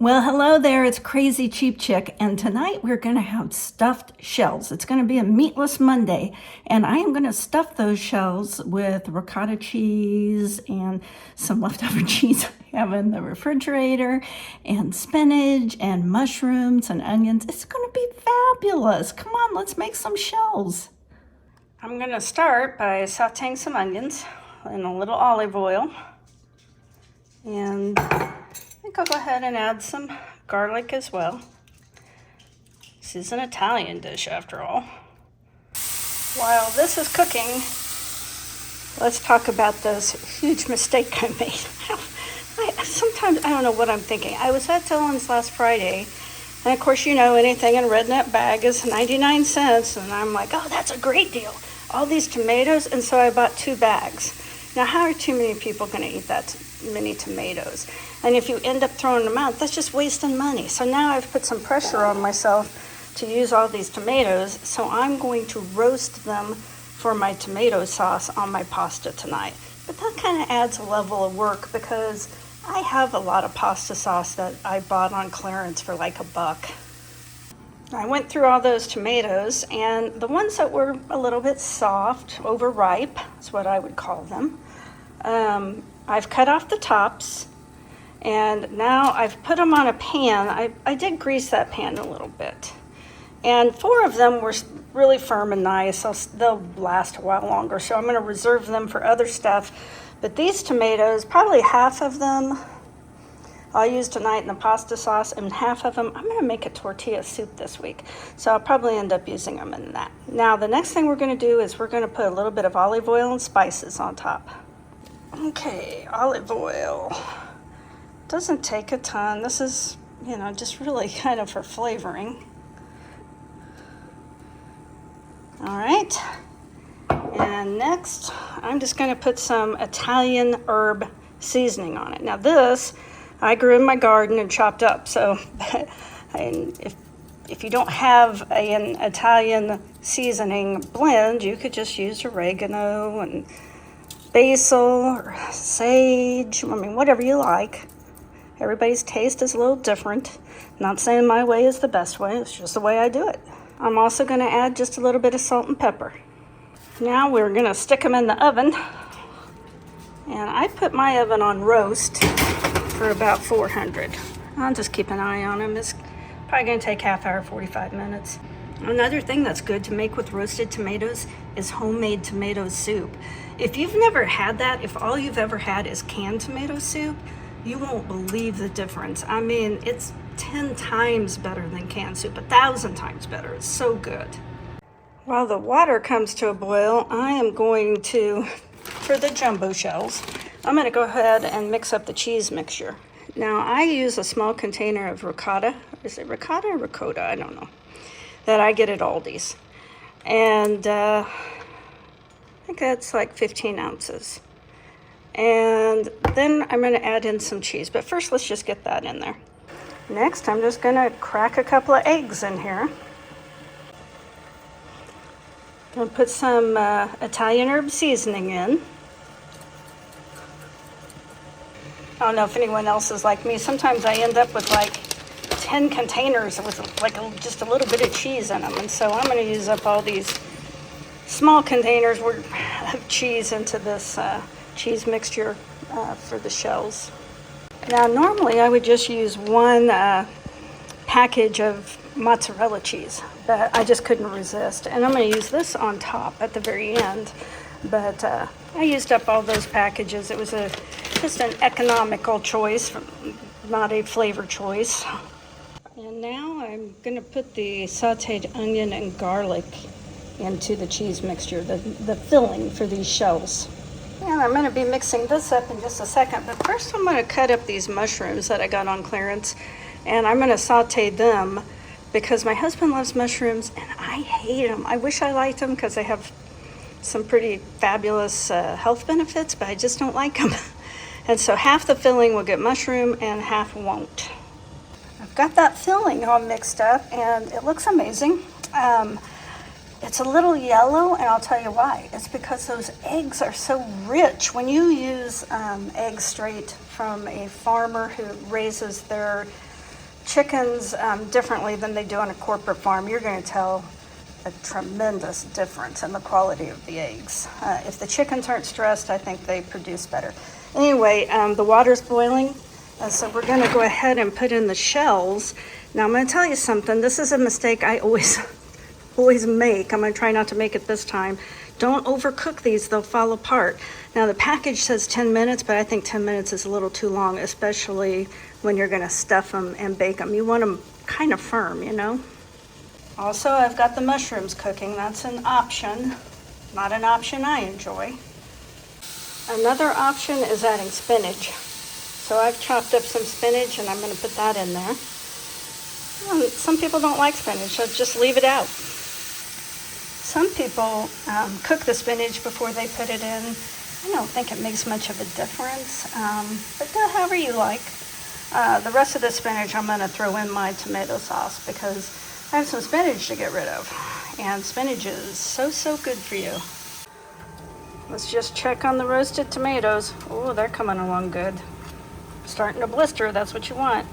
Well, hello there, it's Crazy Cheap Chick, and tonight we're going to have stuffed shells. It's going to be a meatless Monday, and I am going to stuff those shells with ricotta cheese and some leftover cheese I have in the refrigerator, and spinach and mushrooms and onions. It's going to be fabulous. Come on, let's make some shells. I'm going to start by sauteing some onions in a little olive oil, and I think I'll go ahead and add some garlic as well. This is an Italian dish after all. While this is cooking, let's talk about this huge mistake I made. Sometimes I don't know what I'm thinking. I was at Dylan's last Friday, and of course you know anything in a redneck bag is 99 cents, and I'm like, oh, that's a great deal. All these tomatoes, and so I bought 2 bags. Now, how are too many people going to eat that many tomatoes? And if you end up throwing them out, that's just wasting money. So now I've put some pressure on myself to use all these tomatoes. So I'm going to roast them for my tomato sauce on my pasta tonight. But that kind of adds a level of work because I have a lot of pasta sauce that I bought on clearance for like $1. I went through all those tomatoes, and the ones that were a little bit soft, overripe, is what I would call them, I've cut off the tops, and now I've put them on a pan. I did grease that pan a little bit, and 4 of them were really firm and nice, so they'll last a while longer, so I'm going to reserve them for other stuff. But these tomatoes, probably half of them I'll use tonight in the pasta sauce, and half of them I'm going to make a tortilla soup this week. So I'll probably end up using them in that. Now the next thing we're going to do is we're going to put a little bit of olive oil and spices on top. Okay, olive oil. Doesn't take a ton. This is, just really kind of for flavoring. All right. And next, I'm just going to put some Italian herb seasoning on it. Now this I grew in my garden and chopped up, so if you don't have an Italian seasoning blend, you could just use oregano and basil or sage, whatever you like. Everybody's taste is a little different. Not saying my way is the best way, it's just the way I do it. I'm also going to add just a little bit of salt and pepper. Now we're going to stick them in the oven, and I put my oven on roast for about 400. I'll just keep an eye on them. It's probably going to take half hour, 45 minutes. Another thing that's good to make with roasted tomatoes is homemade tomato soup. If you've never had that, if all you've ever had is canned tomato soup, you won't believe the difference. It's 10 times better than canned soup, 1,000 times better. It's so good. While the water comes to a boil, I am going to, for the jumbo shells, I'm going to go ahead and mix up the cheese mixture. Now, I use a small container of ricotta. Is it ricotta or ricotta? I don't know. That I get at Aldi's. And I think that's like 15 ounces. And then I'm going to add in some cheese. But first, let's just get that in there. Next, I'm just going to crack a couple of eggs in here. I'm going to put some Italian herb seasoning in. I don't know if anyone else is like me. Sometimes I end up with like 10 containers with just a little bit of cheese in them. And so I'm going to use up all these small containers of cheese into this cheese mixture for the shells. Now, normally I would just use 1 package of mozzarella cheese, but I just couldn't resist. And I'm going to use this on top at the very end. But I used up all those packages. It was just an economical choice, not a flavor choice. And now I'm going to put the sauteed onion and garlic into the cheese mixture, the filling for these shells. And I'm going to be mixing this up in just a second. But first I'm going to cut up these mushrooms that I got on clearance. And I'm going to saute them because my husband loves mushrooms and I hate them. I wish I liked them because they have some pretty fabulous health benefits, but I just don't like them. And so half the filling will get mushroom and half won't. I've got that filling all mixed up and it looks amazing. It's a little yellow, and I'll tell you why. It's because those eggs are so rich. When you use eggs straight from a farmer who raises their chickens differently than they do on a corporate farm, you're going to tell a tremendous difference in the quality of the eggs. If the chickens aren't stressed, I think they produce better. Anyway, the water's boiling, so we're going to go ahead and put in the shells. Now I'm going to tell you something. This is a mistake I always make. I'm going to try not to make it this time. Don't overcook these, they'll fall apart. Now the package says 10 minutes, but I think 10 minutes is a little too long, especially when you're going to stuff them and bake them. You want them kind of firm, you know? Also, I've got the mushrooms cooking. That's an option, not an option I enjoy. Another option is adding spinach. So I've chopped up some spinach and I'm going to put that in there. Some people don't like spinach, so just leave it out. Some people cook the spinach before they put it in. I don't think it makes much of a difference, but do however you like. The rest of the spinach I'm going to throw in my tomato sauce because I have some spinach to get rid of, and spinach is so good for you. Let's just check on the roasted tomatoes. Oh, they're coming along good. Starting to blister, that's what you want.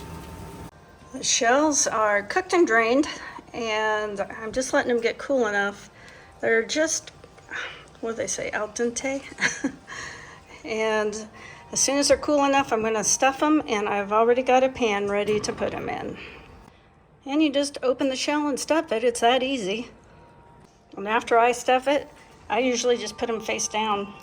The shells are cooked and drained, and I'm just letting them get cool enough. They're just, what do they say, al dente? And as soon as they're cool enough, I'm going to stuff them, and I've already got a pan ready to put them in. And you just open the shell and stuff it. It's that easy. And after I stuff it, I usually just put them face down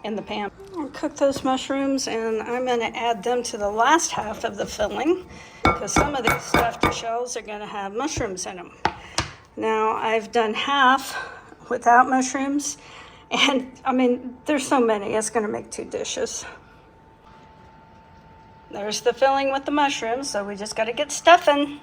in the pan. I'll cook those mushrooms, and I'm going to add them to the last half of the filling because some of these stuffed shells are going to have mushrooms in them. Now, I've done half without mushrooms, and I mean, there's so many, it's going to make 2 dishes. There's the filling with the mushrooms, so we just got to get stuffing.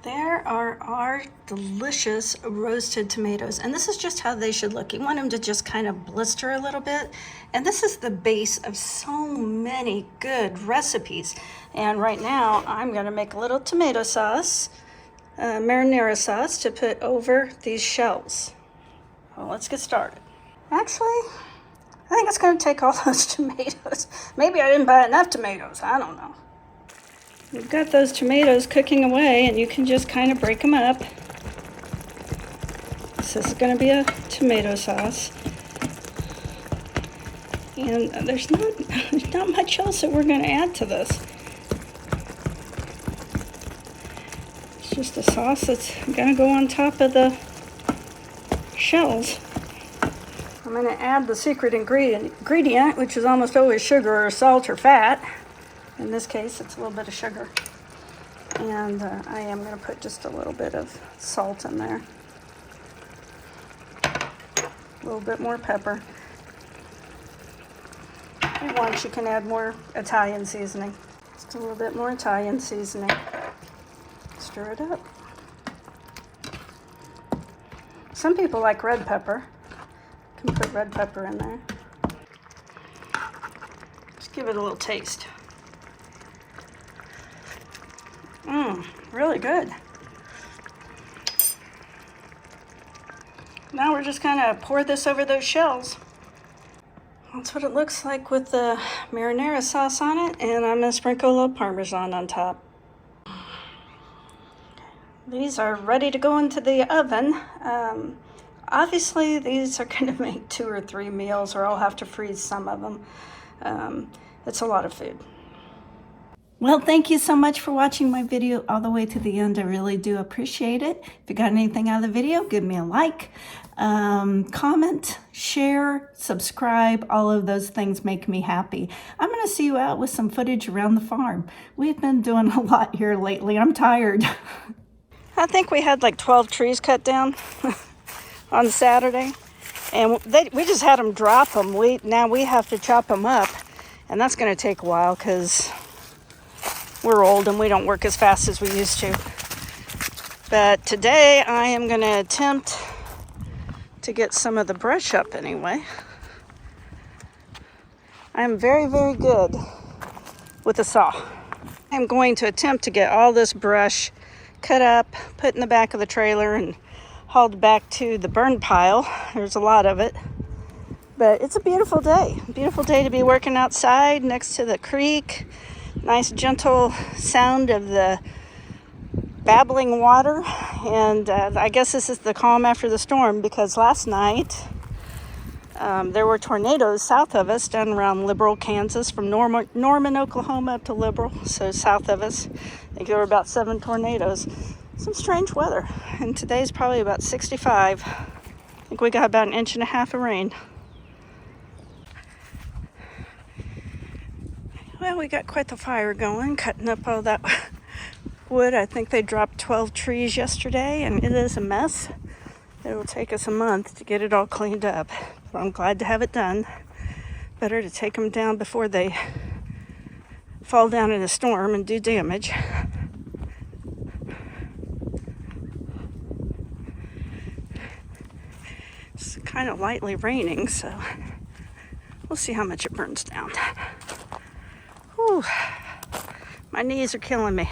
There are our delicious roasted tomatoes, and this is just how they should look. You want them to just kind of blister a little bit, and this is the base of so many good recipes. And right now, I'm going to make a little tomato sauce, marinara sauce, to put over these shells. Well, let's get started. Actually, I think it's going to take all those tomatoes. Maybe I didn't buy enough tomatoes. I don't know. We've got those tomatoes cooking away, and you can just kind of break them up. This is going to be a tomato sauce. And there's not much else that we're going to add to this. It's just a sauce that's going to go on top of the shells. I'm going to add the secret ingredient, which is almost always sugar or salt or fat. In this case, it's a little bit of sugar. And I am going to put just a little bit of salt in there. A little bit more pepper. If you want, you can add more Italian seasoning. Just a little bit more Italian seasoning. Stir it up. Some people like red pepper. You can put red pepper in there. Just give it a little taste. Really good. Now we're just gonna pour this over those shells. That's what it looks like with the marinara sauce on it, and I'm gonna sprinkle a little Parmesan on top. These are ready to go into the oven. Obviously, these are gonna make 2 or 3 meals, or I'll have to freeze some of them. It's a lot of food. Well, thank you so much for watching my video all the way to the end. I really do appreciate it. If you got anything out of the video, give me a like, comment, share, subscribe. All of those things make me happy. I'm going to see you out with some footage around the farm. We've been doing a lot here lately. I'm tired. I think we had like 12 trees cut down on Saturday, and we just had them drop them. Now we have to chop them up, and that's going to take a while because we're old and we don't work as fast as we used to. But today I am going to attempt to get some of the brush up anyway. I'm very good with a saw. I'm going to attempt to get all this brush cut up, put in the back of the trailer, and hauled back to the burn pile. There's a lot of it. But it's a beautiful day. Beautiful day to be working outside next to the creek. Nice gentle sound of the babbling water, and I guess this is the calm after the storm, because last night there were tornadoes south of us down around Liberal, Kansas, from Norman, Oklahoma up to Liberal, so south of us. I think there were about 7 tornadoes. Some strange weather, and today's probably about 65. I think we got about 1.5 inches of rain. Well, we got quite the fire going, cutting up all that wood. I think they dropped 12 trees yesterday, and it is a mess. It will take us a month to get it all cleaned up, but I'm glad to have it done. Better to take them down before they fall down in a storm and do damage. It's kind of lightly raining, so we'll see how much it burns down. Whew. My knees are killing me.